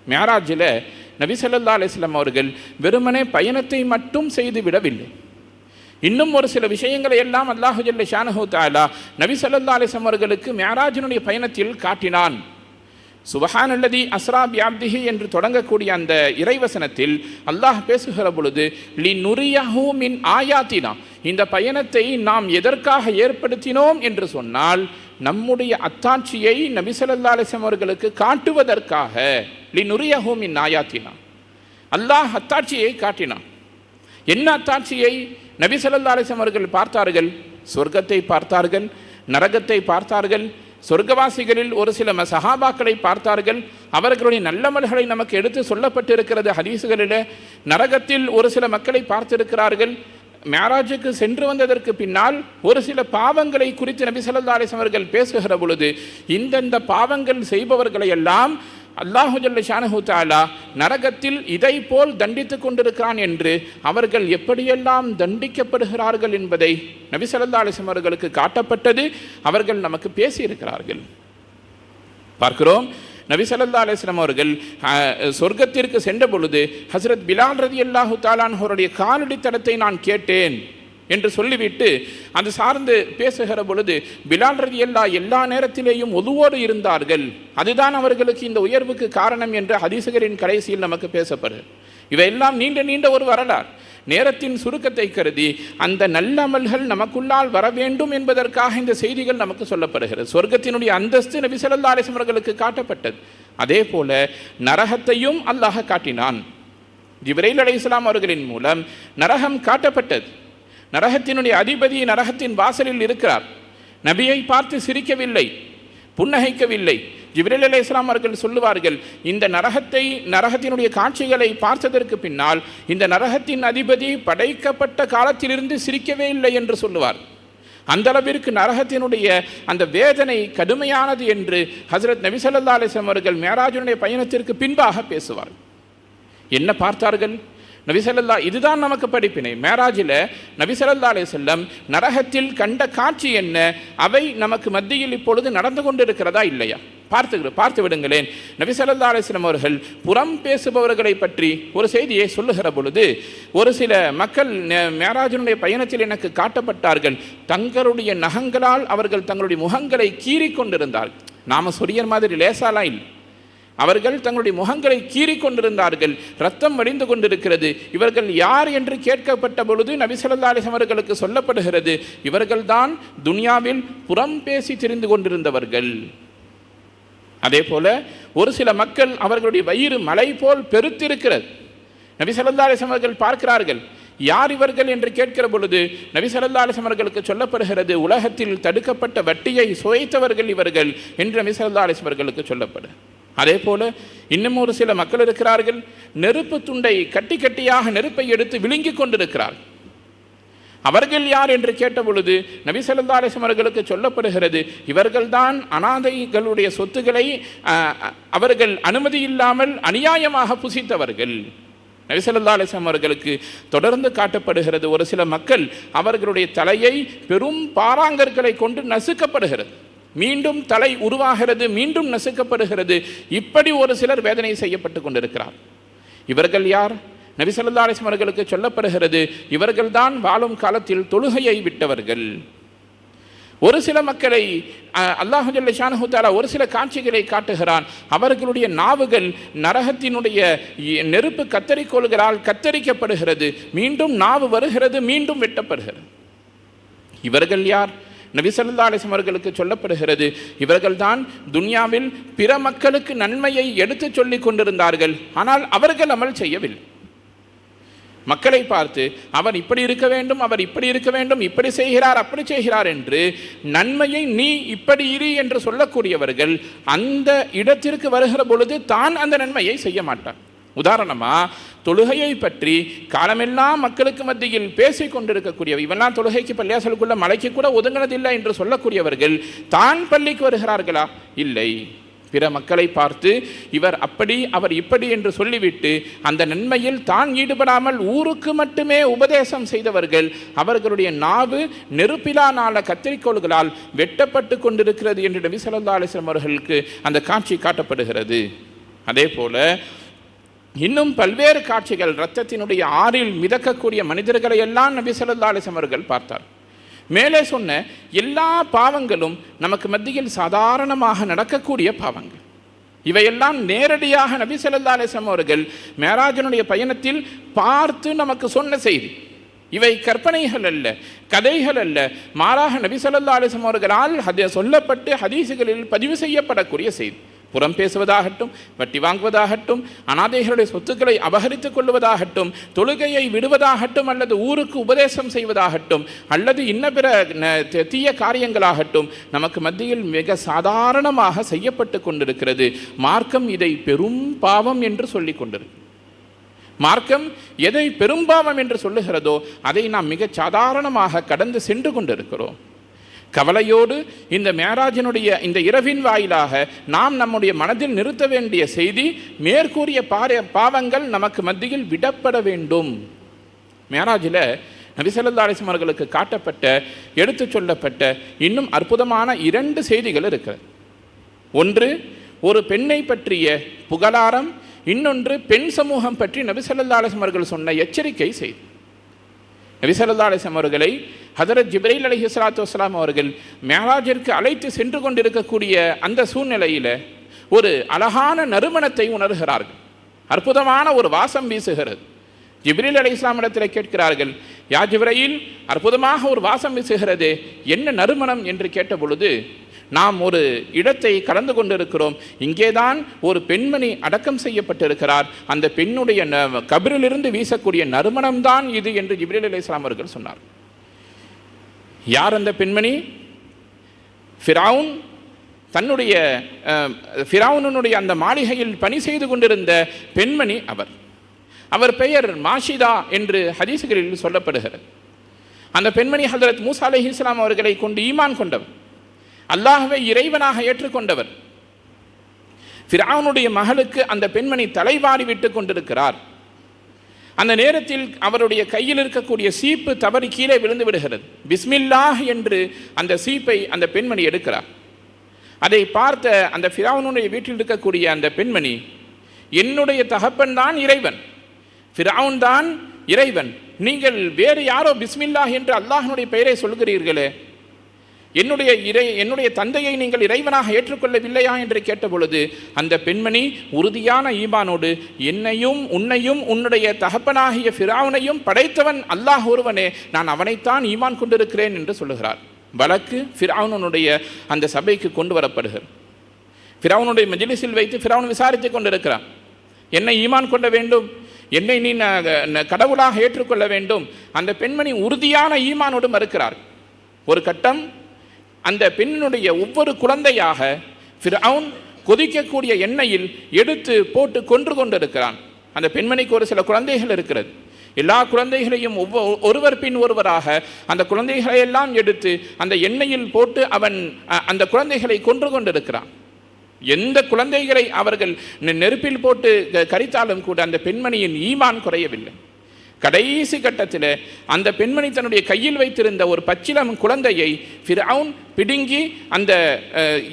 மேராஜில் நபி ஸல்லல்லாஹு அலைஹி வஸல்லம் அவர்கள் வெறுமனே பயணத்தை மட்டும் செய்து விடவில்லை. இன்னும் ஒரு சில விஷயங்களை எல்லாம் அல்லாஹு ஜல்ல ஷானஹு தஆலா நபி ஸல்லல்லாஹு அலைஹி வஸல்லம் அவர்களுக்கு மேராஜினுடைய பயணத்தில் காட்டினான். சுபஹானல்லதி அஸ்ரா பிஅப்திஹி என்று தொடங்கக்கூடிய அந்த இறைவசனத்தில் அல்லாஹ் பேசுகிற பொழுது லினுரியஹு மின் ஆயாத்தினா, இந்த பயணத்தை நாம் எதற்காக ஏற்படுத்தினோம் என்று சொன்னால் நம்முடைய அத்தாட்சியை நபி ஸல்லல்லாஹு அலைஹி வஸல்லம் அவர்களுக்கு காட்டுவதற்காக. லினுரியஹு மின் ஆயாத்தினா, அல்லாஹ் அத்தாட்சியை காட்டினான். என்ன அத்தாட்சியை நபி ஸல்லல்லாஹு அலைஹி வஸல்லம் அவர்கள் பார்த்தார்கள்? சொர்க்கத்தை பார்த்தார்கள், நரகத்தை பார்த்தார்கள், சொர்க்கவாசிகளில் ஒரு சில சஹாபாக்களை பார்த்தார்கள். அவர்களுடைய நல்லமல்களை நமக்கு எடுத்து சொல்லப்பட்டிருக்கிறது ஹதீசுகளில். நரகத்தில் ஒரு சில மக்களை பார்த்திருக்கிறார்கள். மேராஜுக்கு சென்று வந்ததற்கு பின்னால் ஒரு சில பாவங்களை குறித்து நபி ஸல்லல்லாஹு அலைஹி வஸல்லம் அவர்கள் பேசுகிற பொழுது இந்தந்த பாவங்கள் செய்பவர்களை எல்லாம் அல்லாஹு ஜல்ல ஷானஹு தஆலா நரகத்தில் இதை போல் தண்டித்துக் கொண்டிருக்கிறான் என்று அவர்கள் எப்படியெல்லாம் தண்டிக்கப்படுகிறார்கள் என்பதை நபி ஸல்லல்லாஹு அலைஹி வஸல்லம் அவர்களுக்கு காட்டப்பட்டது. அவர்கள் நமக்கு பேசியிருக்கிறார்கள். பார்க்கிறோம், நபி ஸல்லல்லாஹு அலைஹி வஸல்லம் அவர்கள் சொர்க்கத்திற்கு சென்ற பொழுது ஹஸ்ரத் பிலால் ரலியல்லாஹு தஆலா அவருடைய காலடி தடத்தை நான் கேட்டேன் என்று சொல்லிவிட்டு அது சார்ந்து பேசுகிற பொழுது பிலால் ரலியல்லாஹு எல்லா நேரத்திலேயும் ஒதுவோடு இருந்தார்கள், அதுதான் அவர்களுக்கு இந்த உயர்வுக்கு காரணம் என்று ஹதீசுகளின் கடைசியில் நமக்கு பேசப்படுது. இவையெல்லாம் நீண்ட ஒரு வரலாறு. நேரத்தின் சுருக்கத்தை கருதி அந்த நல்ல அமல்கள் நமக்குள்ளால் வர வேண்டும் என்பதற்காக இந்த செய்திகள் நமக்கு சொல்லப்படுகிறது. சொர்க்கத்தினுடைய அந்தஸ்து நபி ஸல்லல்லாஹு அலைஹி வஸல்லம் அவர்களுக்கு காட்டப்பட்டது. அதே போல நரகத்தையும் அல்லாஹ் காட்டினான். ஜிப்ரீல் அலைஹிஸ்ஸலாம் அவர்களின் மூலம் நரகம் காட்டப்பட்டது. நரகத்தினுடைய அதிபதி நரகத்தின் வாசலில் இருக்கிறார். நபியை பார்த்து சிரிக்கவில்லை, புன்னகைக்கவில்லை. ஜிப்ரீல் அலைஹிஸ்ஸலாம் அவர்கள் சொல்லுவார்கள், இந்த நரகத்தினுடைய காட்சிகளை பார்த்ததற்கு பின்னால் இந்த நரகத்தின் அதிபதி படைக்கப்பட்ட காலத்திலிருந்து சிரிக்கவே இல்லை என்று சொல்லுவார். அந்த அளவிற்கு நரகத்தினுடைய அந்த வேதனை கடுமையானது என்று ஹஜ்ரத் நபி ஸல்லல்லாஹு அலைஹி வஸல்லம் அவர்கள் மேராஜுடைய பயணத்திற்கு பின்பாக பேசுவார். என்ன பார்த்தார்கள்? நபி ஸல்லல்லாஹு, இதுதான் நமக்கு படிப்பினை. மேராஜில் நபி ஸல்லல்லாஹு அலைஹி வஸல்லம் நரகத்தில் கண்ட காட்சி என்ன, அவை நமக்கு மத்தியில் இப்பொழுது நடந்து கொண்டிருக்கிறதா இல்லையா? பார்த்து விடுங்களேன். நபி ஸல்லல்லாஹு அலைஹி வஸல்லம் அவர்கள் புறம் பேசுபவர்களை பற்றி ஒரு செய்தியை சொல்லுகிற பொழுது, ஒரு சில மக்கள் மேராஜனுடைய பயணத்தில் எனக்கு காட்டப்பட்டார்கள், தங்களுடைய நகங்களால் அவர்கள் தங்களுடைய முகங்களை கீறி கொண்டிருந்தார்கள். நாம சொரியர் மாதிரி லேசாலாம் இல்லை, அவர்கள் தங்களுடைய முகங்களை கீறி கொண்டிருந்தார்கள், ரத்தம் வடிந்து கொண்டிருக்கிறது. இவர்கள் யார் என்று கேட்கப்பட்ட பொழுது நபி ஸல்லல்லாஹு அலைஹி வஸல்லம் அவர்களுக்கு சொல்லப்படுகிறது, இவர்கள்தான் துனியாவில் புறம் பேசி திரிந்து கொண்டிருந்தவர்கள். அதே போல ஒரு சில மக்கள் அவர்களுடைய வயிறு மலை போல் பெருத்திருக்கிறது. நபி ஸல்லல்லாஹு அலைஹி வஸல்லம் அவர்கள் பார்க்கிறார்கள், யார் இவர்கள் என்று கேட்கிற பொழுது நபி ஸல்லல்லாஹு அலைஹி வஸல்லம் அவர்களுக்கு சொல்லப்படுகிறது, உலகத்தில் தடுக்கப்பட்ட வட்டியை சுவைத்தவர்கள் இவர்கள் என்று நபி ஸல்லல்லாஹு அலைஹி வஸல்லம் அவர்களுக்கு சொல்லப்படும். அதே போல இன்னும் ஒரு சில மக்கள் இருக்கிறார்கள், நெருப்பு துண்டை கட்டி கட்டியாக நெருப்பை எடுத்து விழுங்கி கொண்டிருக்கிறார்கள். அவர்கள் யார் என்று கேட்ட பொழுது நபி ஸல்லல்லாஹு அலைஹி வஸல்லம் அவர்களுக்கு சொல்லப்படுகிறது, இவர்கள்தான் அனாதைகளுடைய சொத்துக்களை அவர்கள் அனுமதி இல்லாமல் அநியாயமாக புசித்தவர்கள். நபி ஸல்லல்லாஹு அலைஹி வஸல்லம் அவர்களுக்கு தொடர்ந்து காட்டப்படுகிறது, ஒரு சில மக்கள் அவர்களுடைய தலையை பெரும் பாறாங்கற்களை கொண்டு நசுக்கப்படுகிறது, மீண்டும் தலை உருவாகிறது, மீண்டும் நசுக்கப்படுகிறது. இப்படி ஒரு சிலர் வேதனை செய்யப்பட்டு கொண்டிருக்கிறார். இவர்கள் யார்? நபி ஸல்லல்லாஹு அலைஹி வஸல்லம் அவர்களுக்கு சொல்லப்படுகிறது, இவர்கள்தான் வாழும் காலத்தில் தொழுகையை விட்டவர்கள். ஒரு சில மக்களை அல்லாஹ் ஜல்ல ஷானஹு தஆலா ஒரு சில காட்சிகளை காட்டுகிறான். அவர்களுடைய நாவுகள் நரகத்தினுடைய நெருப்பு கத்தரிக்கோல்களால் கத்தரிக்கப்படுகிறது, மீண்டும் நாவு வருகிறது, மீண்டும் வெட்டப்படுகிறது. இவர்கள் யார்? நபி ஸல்லல்லாஹு அலைஹி வஸல்லம் அவர்களுக்கு சொல்லப்படுகிறது, இவர்கள்தான் துன்யாவில் பிற மக்களுக்கு நன்மையை எடுத்து சொல்லிக் கொண்டிருந்தார்கள், ஆனால் அவர்கள் அமல் செய்யவில்லை. மக்களை பார்த்து அவர் இப்படி இருக்க வேண்டும், அவர் இப்படி இருக்க வேண்டும், இப்படி செய்கிறார், அப்படி செய்கிறார் என்று நன்மையை நீ இப்படி இரு என்று சொல்லக்கூடியவர்கள் அந்த இடத்திற்கு வருகிற பொழுது தான் அந்த நன்மையை செய்ய மாட்டார். உதாரணமாக தொழுகையை பற்றி காலமெல்லாம் மக்களுக்கு மத்தியில் பேசி கொண்டிருக்கக்கூடிய, இவெல்லாம் தொழுகைக்கு பள்ளியாசலுக்குள்ள மலைக்கு கூட ஒதுங்கினதில்லை என்று சொல்லக்கூடியவர்கள் தான் பள்ளிக்கு வருகிறார்களா? இல்லை. பிற மக்களை பார்த்து இவர் அப்படி அவர் இப்படி என்று சொல்லிவிட்டு அந்த நன்மையில் தான் ஈடுபடாமல் ஊருக்கு மட்டுமே உபதேசம் செய்தவர்கள், அவர்களுடைய நாவு நெருப்பிலா நாள கத்திரிக்கோள்களால் வெட்டப்பட்டு கொண்டிருக்கிறது என்று நபி ஸல்லல்லாஹு அலைஹி வஸல்லம் அவர்களுக்கு அந்த காட்சி காட்டப்படுகிறது. அதே போல இன்னும் பல்வேறு காட்சிகள், இரத்தத்தினுடைய ஆறில் மிதக்கக்கூடிய மனிதர்களை எல்லாம் நபி ஸல்லல்லாஹு அலைஹி வஸல்லம் அவர்கள் பார்த்தார். மேலே சொன்ன எல்லா பாவங்களும் நமக்கு மத்தியில் சாதாரணமாக நடக்கக்கூடிய பாவங்கள். இவையெல்லாம் நேரடியாக நபி ஸல்லல்லாஹு அலைஹி வஸல்லம் அவர்கள் மேராஜனுடைய பயணத்தில் பார்த்து நமக்கு சொன்ன செய்தி. இவை கற்பனைகள் அல்ல, கதைகள் அல்ல, மாறாக நபி ஸல்லல்லாஹு அலைஹி வஸல்லம் அவர்களால் சொல்லப்பட்டு ஹதீஸுகளில் பதிவு செய்யப்படக்கூடிய செய்தி. புறம் பேசுவதாகட்டும், வட்டி வாங்குவதாகட்டும், அனாதைகளுடைய சொத்துக்களை அபகரித்துக் கொள்வதாகட்டும், தொழுகையை விடுவதாகட்டும், அல்லது ஊருக்கு உபதேசம் செய்வதாகட்டும், அல்லது இன்ன பிற தீய காரியங்களாகட்டும் நமக்கு மத்தியில் மிக சாதாரணமாக செய்யப்பட்டு கொண்டிருக்கிறது. மார்க்கம் இதை பெரும் பாவம் என்று சொல்லிக் கொண்டிருக்கு. மார்க்கம் எதை பெரும்பாவம் என்று சொல்லுகிறதோ அதை நாம் மிக சாதாரணமாக கடந்து சென்று கொண்டிருக்கிறோம். கவலையோடு இந்த மேராஜினுடைய இந்த இரவின் வாயிலாக நாம் நம்முடைய மனதில் நிறுத்த வேண்டிய செய்தி, மேற்கூறிய பாவங்கள் நமக்கு மத்தியில் விடப்பட வேண்டும். மேராஜில் நபி ஸல்லல்லாஹு அலைஹி வஸல்லம் அவர்களுக்கு காட்டப்பட்ட, எடுத்து சொல்லப்பட்ட இன்னும் அற்புதமான 2 செய்திகள் இருக்கிறது. ஒன்று ஒரு பெண்ணை பற்றிய புகழாரம், இன்னொன்று பெண் சமூகம் பற்றி நபி ஸல்லல்லாஹு அலைஹி வஸல்லம் அவர்கள் சொன்ன எச்சரிக்கை செய்தி. நபி ஸல்லல்லாஹு அலைஹி வஸல்லம் அவர்களை ஹதரத் ஜிப்ரீல் அலைஹிஸ்ஸலாத்து வஸ்ஸலாம் அவர்கள் மேராஜிற்கு அழைத்து சென்று கொண்டிருக்கக்கூடிய அந்த சூழ்நிலையில் ஒரு அழகான நறுமணத்தை உணர்கிறார்கள். அற்புதமான ஒரு வாசம் வீசுகிறது. ஜிப்ரீல் அலைஹிஸ்ஸலாம் இடத்தில் கேட்கிறார்கள், யா ஜிப்ரீல், அற்புதமாக ஒரு வாசம் வீசுகிறது, என்ன நறுமணம் என்று கேட்ட பொழுது, நாம் ஒரு இடத்தை கலந்து கொண்டிருக்கிறோம், இங்கேதான் ஒரு பெண்மணி அடக்கம் செய்யப்பட்டிருக்கிறார், அந்த பெண்ணுடைய கபிரிலிருந்து வீசக்கூடிய நறுமணம்தான் இது என்று ஜிப்ரீல் அலைஹிஸ்ஸலாம் அவர்கள் சொன்னார். யார் அந்த பெண்மணி? ஃபிரௌன் தன்னுடைய ஃபிரௌனுடைய அந்த மாளிகையில் பணி செய்து கொண்டிருந்த பெண்மணி அவர் பெயர் மாஷிதா என்று ஹதீஸ்களில் சொல்லப்படுகிறது. அந்த பெண்மணி ஹஜ்ரத் மூசா அலைஹிஸ்ஸலாம் அவர்களை கொண்டு ஈமான் கொண்டவர், அல்லாஹ்வை இறைவனாக ஏற்றுக்கொண்டவர். ஃபிரௌனுடைய மகளுக்கு அந்த பெண்மணி தலைவாரி விட்டு கொண்டிருக்கிறார். அந்த நேரத்தில் அவருடைய கையில் இருக்கக்கூடிய சீப்பு தவறி கீழே விழுந்து விடுகிறது. பிஸ்மில்லாஹ் என்று அந்த சீப்பை அந்த பெண்மணி எடுக்கிறார். அதை பார்த்த அந்த ஃபிரௌனுடைய வீட்டில் இருக்கக்கூடிய அந்த பெண்மணி, என்னுடைய தகப்பன் தான் இறைவன், ஃபிரௌன் தான் இறைவன், நீங்கள் வேறு யாரோ பிஸ்மில்லாஹ் என்று அல்லாஹ்னுடைய பெயரை சொல்கிறீர்களே, என்னுடைய தந்தையை நீங்கள் இறைவனாக ஏற்றுக்கொள்ளவில்லையா என்று கேட்டபொழுது அந்த பெண்மணி உறுதியான ஈமானோடு, என்னையும் உன்னையும் உன்னுடைய தகப்பனாகிய ஃபிரௌனையும் படைத்தவன் அல்லாஹ் ஒருவனே, நான் அவனைத்தான் ஈமான் கொண்டிருக்கிறேன் என்று சொல்லுகிறார். வழக்கு ஃபிரௌனுடைய அந்த சபைக்கு கொண்டு வரப்படுகிறது. ஃபிரௌனுடைய மஜ்லிஸில் வைத்து ஃபிரௌன் விசாரித்துக் கொண்டிருக்கிறான். என்னை ஈமான் கொள்ள வேண்டும், என்னை நீ கடவுளாக ஏற்றுக்கொள்ள வேண்டும். அந்த பெண்மணி உறுதியான ஈமானோடு மறுக்கிறார். ஒரு கட்டம் அந்த பெண்ணுடைய ஒவ்வொரு குழந்தையாக ஃபிரௌன் கொதிக்கக்கூடிய எண்ணெயில் எடுத்து போட்டு கொன்று கொண்டிருக்கிறான். அந்த பெண்மணிக்கு ஒரு சில குழந்தைகள் இருக்கிறது. எல்லா குழந்தைகளையும் ஒருவர் பின் ஒருவராக அந்த குழந்தைகளை எல்லாம் எடுத்து அந்த எண்ணெயில் போட்டு அவன் அந்த குழந்தைகளை கொன்று கொண்டிருக்கிறான். எந்த குழந்தைகளை அவர்கள் நெருப்பில் போட்டு கரித்தாலும் கூட அந்த பெண்மணியின் ஈமான் குறையவில்லை. கடைசி கட்டத்தில் அந்த பெண்மணி தன்னுடைய கையில் வைத்திருந்த ஒரு பச்சிளம் குழந்தையை ஃபிரௌன் பிடுங்கி அந்த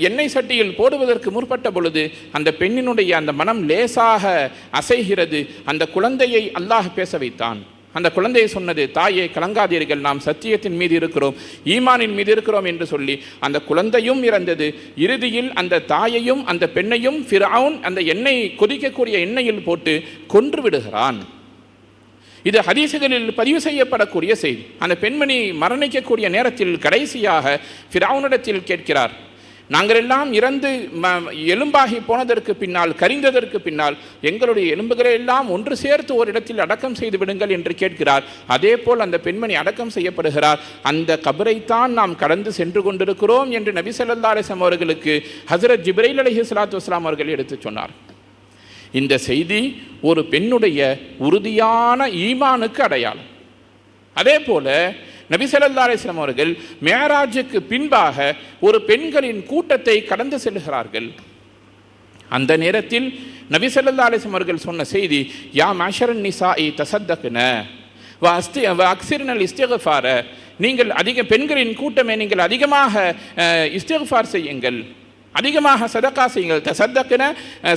எண்ணெய் சட்டியில் போடுவதற்கு முற்பட்ட பொழுது அந்த பெண்ணினுடைய அந்த மனம் லேசாக அசைகிறது. அந்த குழந்தையை அல்லாஹ் பேச வைத்தான். அந்த குழந்தையை சொன்னது, தாயே கலங்காதீர்கள், நாம் சத்தியத்தின் மீது இருக்கிறோம், ஈமானின் மீது இருக்கிறோம் என்று சொல்லி அந்த குழந்தையும் இறந்தது. இறுதியில் அந்த தாயையும் அந்த பெண்ணையும் ஃபிரௌன் அந்த எண்ணெய் கொதிக்கக்கூடிய எண்ணெயில் போட்டு கொன்று விடுகிறான். இது ஹதீசுகளில் பதிவு செய்யப்படக்கூடிய செய்தி. அந்த பெண்மணி மரணிக்கக்கூடிய நேரத்தில் கடைசியாக ஃபிரௌனிடத்தில் கேட்கிறார், நாங்கள் எல்லாம் இறந்து எலும்பாகி போனதற்கு பின்னால், கரிந்ததற்கு பின்னால் எங்களுடைய எலும்புகளை எல்லாம் ஒன்று சேர்த்து ஒரு இடத்தில் அடக்கம் செய்து விடுங்கள் என்று கேட்கிறார். அதே போல் அந்த பெண்மணி அடக்கம் செய்யப்படுகிறார். அந்த கபரைத்தான் நாம் கடந்து சென்று கொண்டிருக்கிறோம் என்று நபி ஸல்லல்லாஹு அலைஹி வஸல்லம் அவர்களுக்கு ஹஜ்ரத் ஜிப்ரீல் அலைஹிஸ்ஸலாத்து வஸ்ஸலாம் அவர்கள் எடுத்து சொன்னார். இந்த செய்தி ஒரு பெண்ணுடைய உறுதியான ஈமானுக்கு அடையாளம். அதே போல நபி ஸல்லல்லாஹு அலைஹி வஸல்லம் அவர்கள் மிஅராஜுக்கு பின்பாக ஒரு பெண்களின் கூட்டத்தை கடந்து செல்கிறார்கள். அந்த நேரத்தில் நபி ஸல்லல்லாஹு அலைஹி வஸல்லம் அவர்கள் சொன்ன செய்தி, யா மஅஷரன் நிசாஇ தஸத்தக்ன வ அக்ஸிர்னல் இஸ்திக்ஃபார, நீங்கள் பெண்களின் கூட்டமே நீங்கள் அதிகமாக இஸ்திக்ஃபார் செய்யுங்கள், அதிகமாக சதகா செய்யுங்கள். தஸத்தக்ன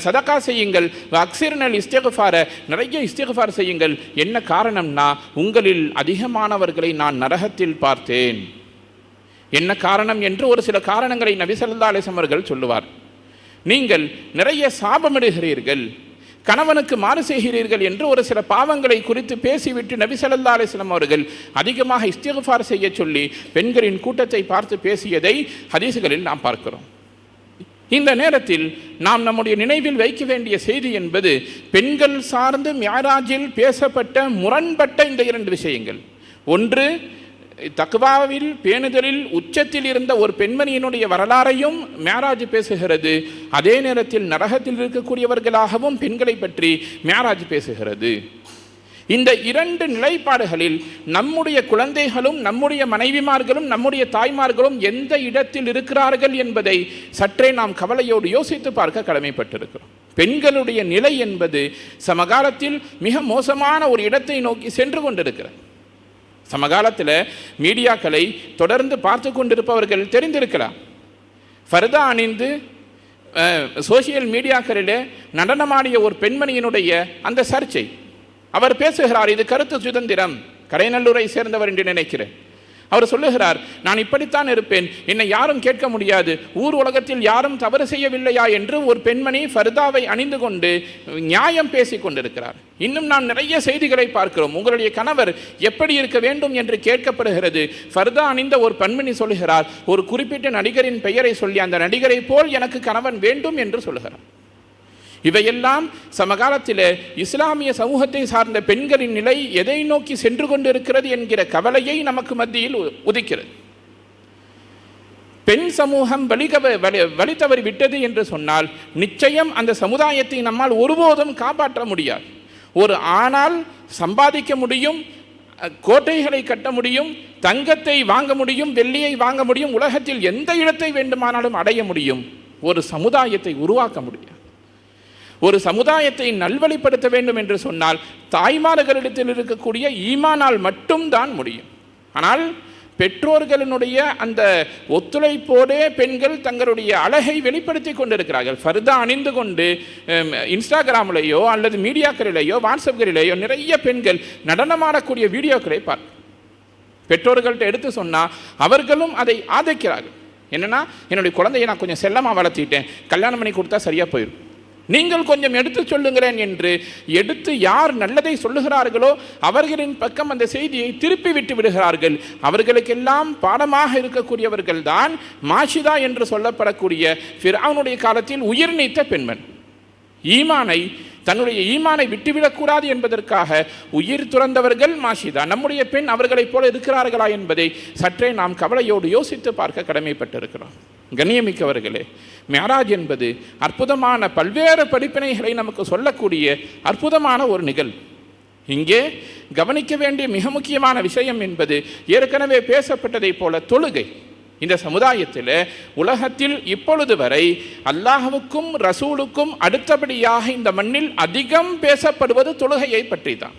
சதகா செய்யுங்கள், அக்ஸிர்னல் இஸ்திக்ஃபார நிறைய இஸ்திக்ஃபார் செய்யுங்கள். என்ன காரணம்னா, உங்களில் அதிகமானவர்களை நான் நரகத்தில் பார்த்தேன். என்ன காரணம் என்று ஒரு சில காரணங்களை நபி ஸல்லல்லாஹு அலைஹி வஸல்லம் அவர்கள் சொல்லுவார். நீங்கள் நிறைய சாபமிடுகிறீர்கள், கணவனுக்கு மாறு செய்கிறீர்கள் என்று ஒரு சில பாவங்களை குறித்து பேசிவிட்டு நபி ஸல்லல்லாஹு அலைஹி வஸல்லம் அவர்கள் அதிகமாக இஸ்திக்ஃபார் செய்ய சொல்லி பெண்களின் கூட்டத்தை பார்த்து பேசியதை ஹதீஸ்களில் நாம் பார்க்கிறோம். இந்த நேரத்தில் நாம் நம்முடைய நினைவில் வைக்க வேண்டிய செய்தி என்பது பெண்கள் சார்ந்து மிஅராஜில் பேசப்பட்ட முரண்பட்ட இந்த இரண்டு விஷயங்கள். ஒன்று, தக்வாவில் பேணுதலில் உச்சத்தில் இருந்த ஒரு பெண்மணியினுடைய வரலாறையும் மிஅராஜ் பேசுகிறது. அதே நேரத்தில் நரகத்தில் இருக்கக்கூடியவர்களாகவும் பெண்களை பற்றி மிஅராஜ் பேசுகிறது. இந்த இரண்டு நிலைப்பாடுகளில் நம்முடைய குழந்தைகளும் நம்முடைய மனைவிமார்களும் நம்முடைய தாய்மார்களும் எந்த இடத்தில் இருக்கிறார்கள் என்பதை சற்றே நாம் கவலையோடு யோசித்து பார்க்க கடமைப்பட்டிருக்கிறோம். பெண்களுடைய நிலை என்பது சமகாலத்தில் மிக மோசமான ஒரு இடத்தை நோக்கி சென்று கொண்டிருக்கிறது. சமகாலத்தில் மீடியாக்களை தொடர்ந்து பார்த்து கொண்டிருப்பவர்கள் தெரிந்திருக்கலாம். ஃபர்தா அணிந்து சோசியல் மீடியாக்களில் நடனமாடிய ஒரு பெண்மணியினுடைய அந்த சர்ச்சை, அவர் பேசுகிறார், இது கருத்து சுதந்திரம், கடைநல்லூரை சேர்ந்தவர் என்று நினைக்கிறேன். அவர் சொல்லுகிறார், நான் இப்படித்தான் இருப்பேன், என்னை யாரும் கேட்க முடியாது, ஊர் உலகத்தில் யாரும் தவறு செய்யவில்லையா என்று ஒரு பெண்மணி ஃபர்தாவை அணிந்து கொண்டு நியாயம் பேசிக் கொண்டிருக்கிறார். இன்னும் நாம் நிறைய செய்திகளை பார்க்கிறோம். உங்களுடைய கணவர் எப்படி இருக்க வேண்டும் என்று கேட்கப்படுகிறது. ஃபர்தா அணிந்த ஒரு பெண்மணி சொல்லுகிறார், ஒரு குறிப்பிட்ட நடிகரின் பெயரை சொல்லி அந்த நடிகரை போல் எனக்கு கணவன் வேண்டும் என்று சொல்லுகிறார். இவையெல்லாம் சமகாலத்தில் இஸ்லாமிய சமூகத்தை சார்ந்த பெண்களின் நிலை எதை நோக்கி சென்று கொண்டிருக்கிறது என்கிற கவலையை நமக்கு மத்தியில் உதிக்கிறது. பெண் சமூகம் வழி தவறி விட்டது என்று சொன்னால் நிச்சயம் அந்த சமுதாயத்தை நம்மால் ஒருபோதும் காப்பாற்ற முடியாது. ஒரு ஆணால் சம்பாதிக்க முடியும், கோட்டைகளை கட்ட முடியும், தங்கத்தை வாங்க முடியும், வெள்ளியை வாங்க முடியும், உலகத்தில் எந்த இடத்தை வேண்டுமானாலும் அடைய முடியும். ஒரு சமுதாயத்தை உருவாக்க முடியும். ஒரு சமுதாயத்தை நல்வழிப்படுத்த வேண்டும் என்று சொன்னால் தாய்மார்களிடத்தில் இருக்கக்கூடிய ஈமானால் மட்டும்தான் முடியும். ஆனால் பெற்றோர்களினுடைய அந்த ஒத்துழைப்போடே பெண்கள் தங்களுடைய அழகை வெளிப்படுத்தி கொண்டிருக்கிறார்கள். ஃபர்தா அணிந்து கொண்டு இன்ஸ்டாகிராமிலேயோ அல்லது மீடியாக்களிலேயோ வாட்ஸ்அப்களிலேயோ நிறைய பெண்கள் நடனமாடக்கூடிய வீடியோக்களை பெற்றோர்கள்ட்ட எடுத்து சொன்னால் அவர்களும் அதை ஆதரிக்கிறார்கள். என்னென்னா, என்னுடைய குழந்தையை நான் கொஞ்சம் செல்லமாக வளர்த்திட்டேன், கல்யாணம் பண்ணி கொடுத்தா சரியாக போயிடும், நீங்கள் கொஞ்சம் எடுத்து சொல்லுங்களேன் என்று எடுத்து யார் நல்லதை சொல்லுகிறார்களோ அவர்களின் பக்கம் அந்த செய்தியை திருப்பி விட்டு விடுகிறார்கள். அவர்களுக்கெல்லாம் பாடமாக இருக்கக்கூடியவர்கள் தான் மாஷிதா என்று சொல்லப்படக்கூடிய ஃபிர்அவுனுடைய காலத்தில் உயிர் நீத்த பெண்மண். தன்னுடைய ஈமானை விட்டுவிடக்கூடாது என்பதற்காக உயிர் துறந்தவர்கள் மாஷிதா. நம்முடைய பெண் அவர்களைப் போல இருக்கிறார்களா என்பதை சற்றே நாம் கவலையோடு யோசித்து பார்க்க கடமைப்பட்டிருக்கிறோம். கண்ணியமிக்கவர்களே, மிஅராஜ் என்பது அற்புதமான பல்வேறு படிப்பினைகளை நமக்கு சொல்லக்கூடிய அற்புதமான ஒரு நிகழ்வு. இங்கே கவனிக்க வேண்டிய மிக முக்கியமான விஷயம் என்பது ஏற்கனவே பேசப்பட்டதை போல தொழுகை. இந்த சமுதாயத்தில் உலகத்தில் இப்பொழுது வரை அல்லாஹ்வுக்கும் ரசூலுக்கும் அடுத்தபடியாக இந்த மண்ணில் அதிகம் பேசப்படுவது தொழுகையை பற்றி தான்.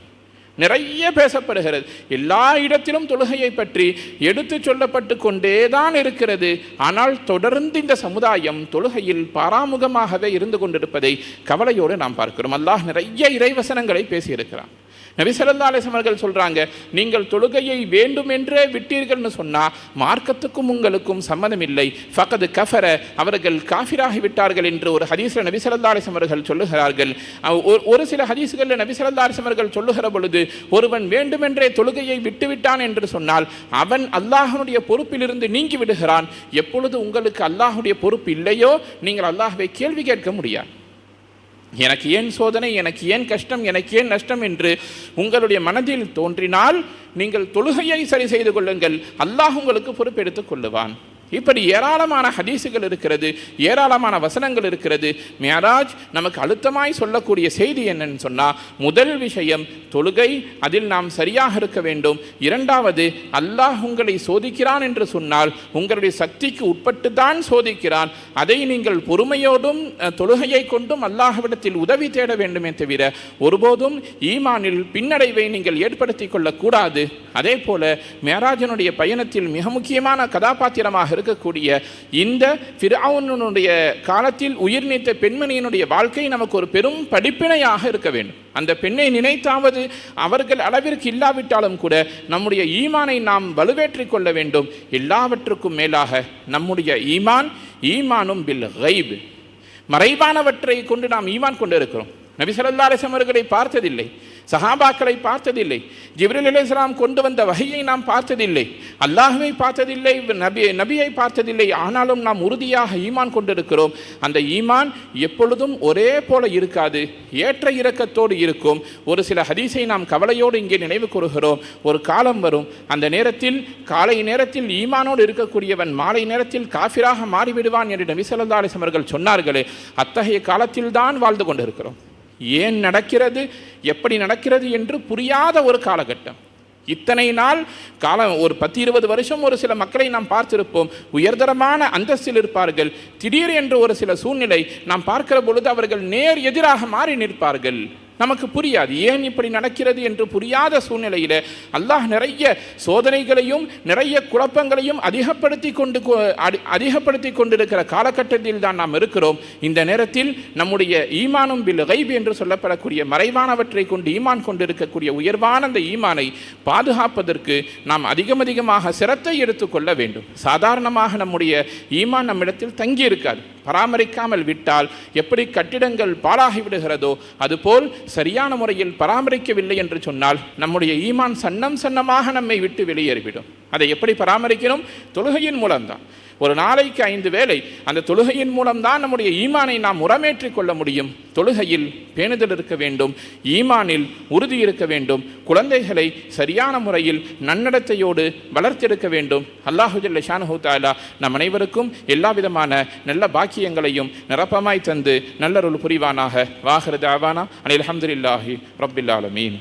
நிறைய பேசப்படுகிறது. எல்லா இடத்திலும் தொழுகையை பற்றி எடுத்து சொல்லப்பட்டு கொண்டே தான் இருக்கிறது. ஆனால் தொடர்ந்து இந்த சமுதாயம் தொழுகையில் பாராமுகமாகவே இருந்து கொண்டிருப்பதை கவலையோடு நாம் பார்க்கிறோம். அல்லாஹ் நிறைய இறைவசனங்களை பேசியிருக்கிறான். நபி ஸல்லல்லாஹு அலைஹி வஸல்லம் அவர்கள் சொல்றாங்க, நீங்கள் தொழுகையை வேண்டுமென்றே விட்டீர்கள்னு சொன்னா மார்க்கத்துக்கும் உங்களுக்கும் சம்மதம் இல்லை, ஃபகத் கஃபர, அவர்கள் காஃபிராகி விட்டார்கள் என்று ஒரு ஹதீஸ்ல நபி ஸல்லல்லாஹு அலைஹி வஸல்லம் அவர்கள் சொல்லுகிறார்கள். ஒரு சில ஹதீஸ்களில் நபி ஸல்லல்லாஹு அலைஹி வஸல்லம் அவர்கள் சொல்லுகிற பொழுது, ஒருவன் வேண்டுமென்றே தொழுகையை விட்டுவிட்டான் என்று சொன்னால் அவன் அல்லாஹ்வுடைய பொறுப்பிலிருந்து நீங்கி விடுகிறான். எப்பொழுது உங்களுக்கு அல்லாஹ்வுடைய பொறுப்பு இல்லையோ நீங்கள் அல்லாஹ்வை கேள்வி கேட்க முடியாது. எனக்கு ஏன் சோதனை, எனக்கு ஏன் கஷ்டம், எனக்கு ஏன் நஷ்டம் என்று உங்களுடைய மனதில் தோன்றினால் நீங்கள் தொழுகையை சரி செய்து கொள்ளுங்கள், அல்லாஹ் உங்களுக்கு பொறுப்பெடுத்துக் கொள்ளுவான். இப்படி ஏராளமான ஹதீஸுகள் இருக்கிறது, ஏராளமான வசனங்கள் இருக்கிறது. மிஅராஜ் நமக்கு அழுத்தமாய் சொல்லக்கூடிய செய்தி என்னன்னு சொன்னால், முதல் விஷயம் தொழுகை, அதில் நாம் சரியாக இருக்க வேண்டும். இரண்டாவது, அல்லாஹ் உங்களை சோதிக்கிறான் என்று சொன்னால் உங்களுடைய சக்திக்கு உட்பட்டு தான் சோதிக்கிறான். அதை நீங்கள் பொறுமையோடும் தொழுகையை கொண்டும் அல்லாஹ்விடத்தில் உதவி தேட வேண்டுமே தவிர ஒருபோதும் ஈமானில் பின்னடைவை நீங்கள் ஏற்படுத்தி கொள்ளக்கூடாது. அதே போல மிஅராஜினுடைய பயணத்தில் மிக முக்கியமான கதாபாத்திரமாக இருக்கக்கூடிய இந்த ஃபிர்அவுனுடைய காலத்தில் உயிர் நீத்த பெண்மணியினுடைய வாழ்க்கை நமக்கு ஒரு பெரும் படிப்பினையாக இருக்க வேண்டும். அந்த பெண்ணை நினைத்தாவது அவர்கள் அளவிற்கு இல்லாவிட்டாலும் கூட நம்முடைய ஈமானை நாம் வலுவேற்றிக் கொள்ள வேண்டும். எல்லாவற்றுக்கும் மேலாக நம்முடைய ஈமானும் பில் கைப், மறைவானவற்றை கொண்டு நாம் ஈமான் கொண்டு இருக்கிறோம். நபி ஸல்லல்லாஹு அலைஹி வஸல்லம் அவர்களை பார்த்ததில்லை, சஹாபாக்களை பார்த்ததில்லை, ஜிப்ரீல் அலைஹிஸ்ஸலாம் கொண்டு வந்த வஹியை நாம் பார்த்ததில்லை, அல்லாஹ்வை பார்த்ததில்லை, நபியை பார்த்ததில்லை. ஆனாலும் நாம் உறுதியாக ஈமான் கொண்டிருக்கிறோம். அந்த ஈமான் எப்பொழுதும் ஒரே போல இருக்காது, ஏற்ற இறக்கத்தோடு இருக்கும். ஒரு சில ஹதீஸை நாம் கவலையோடு இங்கே நினைவு கூறுகிறோம். ஒரு காலம் வரும், அந்த நேரத்தில் காலை நேரத்தில் ஈமானோடு இருக்கக்கூடியவன் மாலை நேரத்தில் காஃபிராக மாறிவிடுவான் என்று நபி ஸல்லல்லாஹு அலைஹி வஸல்லம் அவர்கள் சொன்னார்களே, அத்தகைய காலத்தில் தான் வாழ்ந்து கொண்டிருக்கிறோம். ஏன் நடக்கிறது, எப்படி நடக்கிறது என்று புரியாத ஒரு காலகட்டம். இத்தனை நாள் காலம், ஒரு 10-20 வருஷம் ஒரு சில மக்களை நாம் பார்த்திருப்போம், உயர்தரமான அந்தஸ்தில் இருப்பார்கள். திடீர் என்று ஒரு சில சூழ்நிலை நாம் பார்க்கிற பொழுது அவர்கள் நேர் எதிராக மாறி நிற்பார்கள். நமக்கு புரியாது. ஏன் இப்படி நடக்கிறது என்று புரியாத சூழ்நிலையில் அல்லாஹ் நிறைய சோதனைகளையும் நிறைய குழப்பங்களையும் அதிகப்படுத்தி கொண்டிருக்கிற காலகட்டத்தில் தான் நாம் இருக்கிறோம். இந்த நேரத்தில் நம்முடைய ஈமானும் பில் கைப் என்று சொல்லப்படக்கூடிய மறைவானவற்றை கொண்டு ஈமான் கொண்டிருக்கக்கூடிய உயர்வான அந்த ஈமானை பாதுகாப்பதற்கு நாம் அதிகமாக சிரத்தை எடுத்துக்கொள்ள வேண்டும். சாதாரணமாக நம்முடைய ஈமான் நம்மிடத்தில் தங்கி இருக்காது. பராமரிக்காமல் விட்டால் எப்படி கட்டிடங்கள் பாழாகி விடுகிறதோ அதுபோல் சரியான முறையில் பராமரிக்கவில்லை என்று சொன்னால் நம்முடைய ஈமான் சன்னமாக நம்மை விட்டு வெளியேறிவிடும். அதை எப்படி பராமரிக்கணும்? தொழுகையின் மூலம்தான். ஒரு நாளைக்கு 5 வேளை அந்த தொழுகையின் மூலம்தான் நம்முடைய ஈமானை நாம் உரமேற்றிக் கொள்ள முடியும். தொழுகையில் பேணுதல் இருக்க வேண்டும், ஈமானில் உறுதி இருக்க வேண்டும், குழந்தைகளை சரியான முறையில் நன்னடத்தையோடு வளர்த்தெடுக்க வேண்டும். அல்லாஹு ஜல்ல ஷானஹு தஆலா நம் அனைவருக்கும் எல்லா விதமான நல்ல பாக்கியங்களையும் நிரப்பமாய் தந்து நல்லருள் புரிவானாக. வாஹிரு தஅவானா அனில் ஹம்துலில்லாஹி ரப்பில் ஆலமீன்.